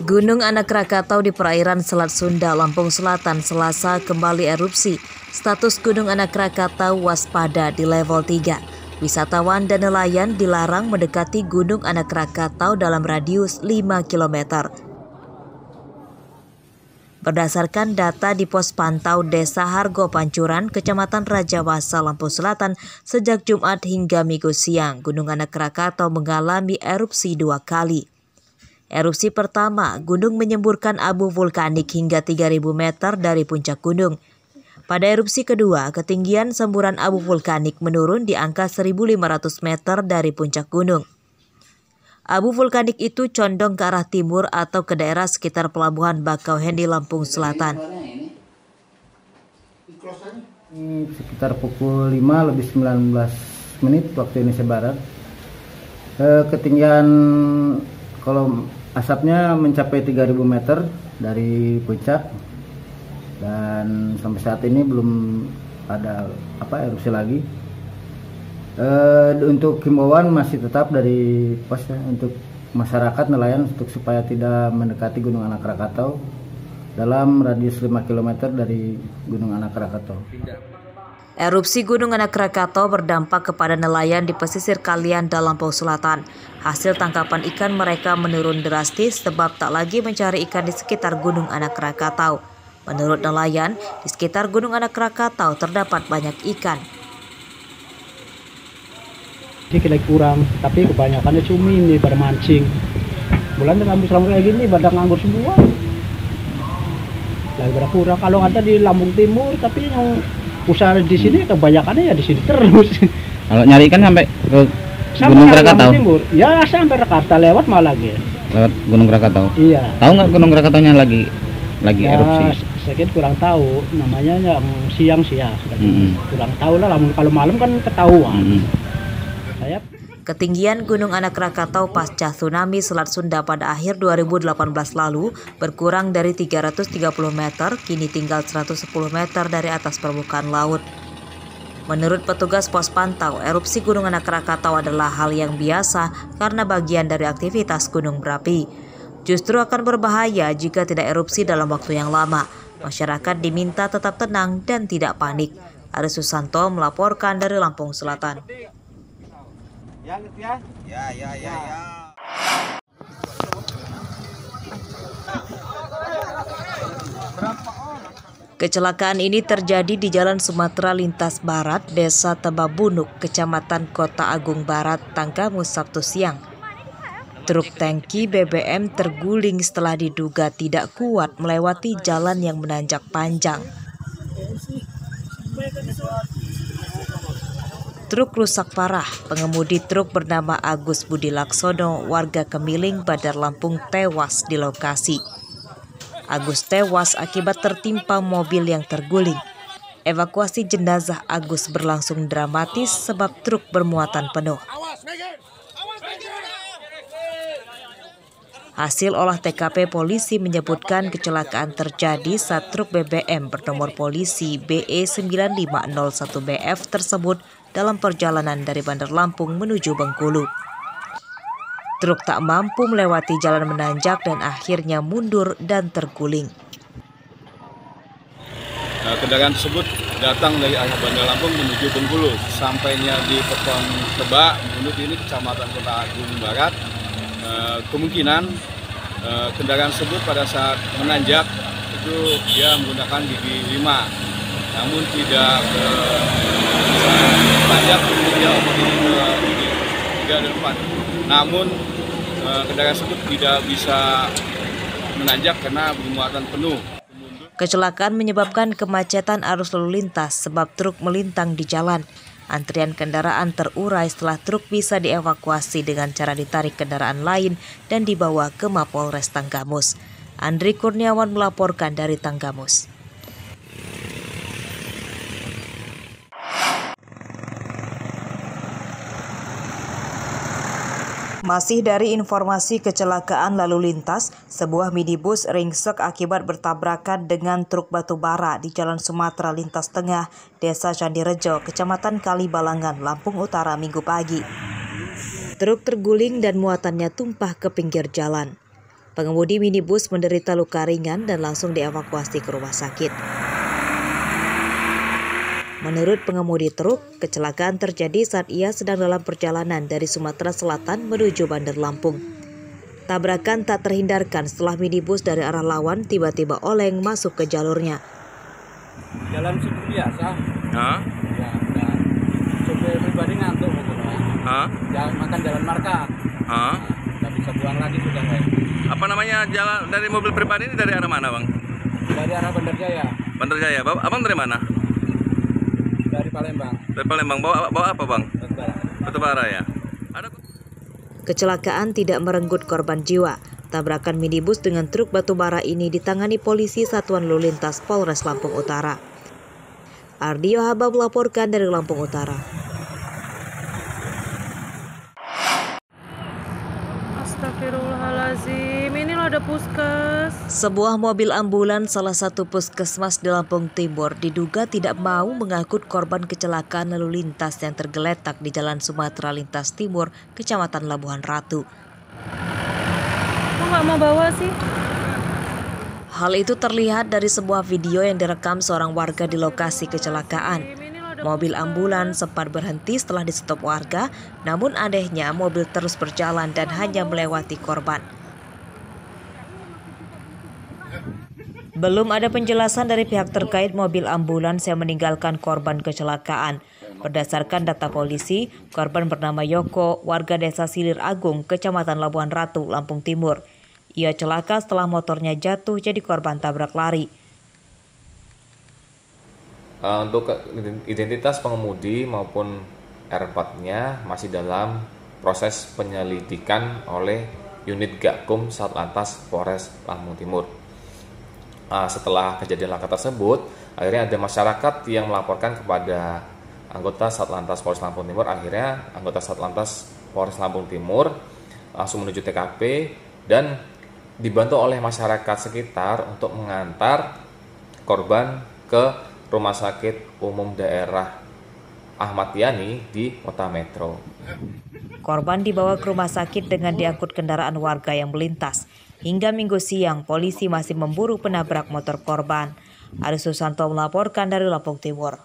Gunung Anak Rakatau di perairan Selat Sunda, Lampung Selatan, Selasa kembali erupsi. Status Gunung Anak Rakatau waspada di level 3. Wisatawan dan nelayan dilarang mendekati Gunung Anak Rakatau dalam radius 5 km. Berdasarkan data di pos pantau Desa Hargo Pancuran, Kecamatan Rajawasa, Lampung Selatan, sejak Jumat hingga Minggu siang, Gunung Anak Rakatau mengalami erupsi 2 kali. Erupsi pertama, gunung menyemburkan abu vulkanik hingga 3.000 meter dari puncak gunung. Pada erupsi kedua, ketinggian semburan abu vulkanik menurun di angka 1.500 meter dari puncak gunung. Abu vulkanik itu condong ke arah timur atau ke daerah sekitar Pelabuhan Bakauheni, Lampung Selatan. Sekitar pukul 5 lebih 19 menit waktu Indonesia Barat. Ketinggian kalau asapnya mencapai 3.000 meter dari puncak, dan sampai saat ini belum ada erupsi lagi. Untuk himbauan masih tetap dari pos untuk masyarakat nelayan untuk supaya tidak mendekati Gunung Anak Rakatau dalam radius 5 km dari Gunung Anak Rakatau. Erupsi Gunung Anak Rakatau berdampak kepada nelayan di pesisir Kalian dan Lampung Selatan. Hasil tangkapan ikan mereka menurun drastis sebab tak lagi mencari ikan di sekitar Gunung Anak Rakatau. Menurut nelayan, di sekitar Gunung Anak Rakatau terdapat banyak ikan. Kita kurang, tapi kebanyakannya cumi nih pada mancing. Bulan selama kayak gini pada nganggur semua. Lagi pada kurang. Kalau ada di Lampung Timur, tapi yang usaha di sini kebanyakannya ya di sini terus. Kalau nyari ikan sampai ke Gunung Krakatau? Ya sampai Jakarta lewat malah lagi. Lewat Gunung Krakatau? Iya. Tahu nggak Gunung Krakataunya lagi ya, erupsi? Saya kurang tahu, namanya yang siang. Kurang tahu lah, kalau malam kan ketahuan. Ketinggian Gunung Anak Rakatau pasca tsunami Selat Sunda pada akhir 2018 lalu berkurang dari 330 meter, kini tinggal 110 meter dari atas permukaan laut. Menurut petugas pos pantau, erupsi Gunung Anak Rakatau adalah hal yang biasa karena bagian dari aktivitas gunung berapi. Justru akan berbahaya jika tidak erupsi dalam waktu yang lama. Masyarakat diminta tetap tenang dan tidak panik. Aris Susanto melaporkan dari Lampung Selatan. Ya. Kecelakaan ini terjadi di Jalan Sumatera Lintas Barat, Desa Tebabunuk, Kecamatan Kota Agung Barat, Tanggamus, Sabtu siang. Truk tangki BBM terguling setelah diduga tidak kuat melewati jalan yang menanjak panjang. Truk rusak parah. Pengemudi truk bernama Agus Budi Laksono, warga Kemiling, Badar Lampung, tewas di lokasi. Agus tewas akibat tertimpa mobil yang terguling. Evakuasi jenazah Agus berlangsung dramatis sebab truk bermuatan penuh. Hasil olah TKP polisi menyebutkan kecelakaan terjadi saat truk BBM bernomor polisi BE9501BF tersebut dalam perjalanan dari Bandar Lampung menuju Bengkulu. Truk tak mampu melewati jalan menanjak dan akhirnya mundur dan terguling. Kendaraan tersebut datang dari arah Bandar Lampung menuju Bengkulu. Sampainya di Peton Tebak, Bunut ini Kecamatan Kota Agung Barat, kemungkinan kendaraan tersebut pada saat menanjak itu dia menggunakan gigi 5, namun tidak menanjak dia gigi 3 dan 4. Namun kendaraan tersebut tidak bisa menanjak karena bermuatan penuh. Kecelakaan menyebabkan kemacetan arus lalu lintas sebab truk melintang di jalan. Antrian kendaraan terurai setelah truk bisa dievakuasi dengan cara ditarik kendaraan lain dan dibawa ke Mapolres Tanggamus. Andri Kurniawan melaporkan dari Tanggamus. Masih dari informasi kecelakaan lalu lintas, sebuah minibus ringsek akibat bertabrakan dengan truk batu bara di Jalan Sumatera Lintas Tengah, Desa Candirejo, Kecamatan Kalibalangan, Lampung Utara, Minggu pagi. Truk terguling dan muatannya tumpah ke pinggir jalan. Pengemudi minibus menderita luka ringan dan langsung dievakuasi ke rumah sakit. Menurut pengemudi truk, kecelakaan terjadi saat ia sedang dalam perjalanan dari Sumatera Selatan menuju Bandar Lampung. Tabrakan tak terhindarkan setelah minibus dari arah lawan tiba-tiba oleng masuk ke jalurnya. Jalan seperti biasa. Hah? Ya, sopir pribadi ngantuk gitu. Hah? Makan jalan marka. Hah? Nggak bisa pulang lagi sudah, Pak. Apa namanya jalan dari mobil pribadi ini dari arah mana, Bang? Dari arah Bandar Jaya. Bandar Jaya. Abang dari mana? Dari Palembang. Dari Palembang. Bawa apa, Bang? Batubara ya. Kecelakaan tidak merenggut korban jiwa. Tabrakan minibus dengan truk batubara ini ditangani polisi Satuan Lalu Lintas Polres Lampung Utara. Ardio Haba melaporkan dari Lampung Utara. Astagfirullahaladzim, ini loh ada puskes. Sebuah mobil ambulans salah satu puskesmas di Lampung Timur diduga tidak mau mengangkut korban kecelakaan lalu lintas yang tergeletak di Jalan Sumatera Lintas Timur, Kecamatan Labuhan Ratu. Kok nggak mau bawa sih? Hal itu terlihat dari sebuah video yang direkam seorang warga di lokasi kecelakaan. Mobil ambulans sempat berhenti setelah di-stop warga, namun anehnya mobil terus berjalan dan hanya melewati korban. Belum ada penjelasan dari pihak terkait mobil ambulans yang meninggalkan korban kecelakaan. Berdasarkan data polisi, korban bernama Yoko, warga desa Silir Agung, Kecamatan Labuhan Ratu, Lampung Timur. Ia celaka setelah motornya jatuh jadi korban tabrak lari. Untuk identitas pengemudi maupun R4-nya masih dalam proses penyelidikan oleh unit Gakum Satlantas Polres Lampung Timur. Setelah kejadian laka tersebut, akhirnya ada masyarakat yang melaporkan kepada anggota Satlantas Polres Lampung Timur. Akhirnya anggota Satlantas Polres Lampung Timur langsung menuju TKP dan dibantu oleh masyarakat sekitar untuk mengantar korban ke Rumah Sakit Umum Daerah Ahmad Yani di Kota Metro. Korban dibawa ke rumah sakit dengan diangkut kendaraan warga yang melintas. Hingga Minggu siang, polisi masih memburu penabrak motor korban. Aris Susanto melaporkan dari Lampung Timur.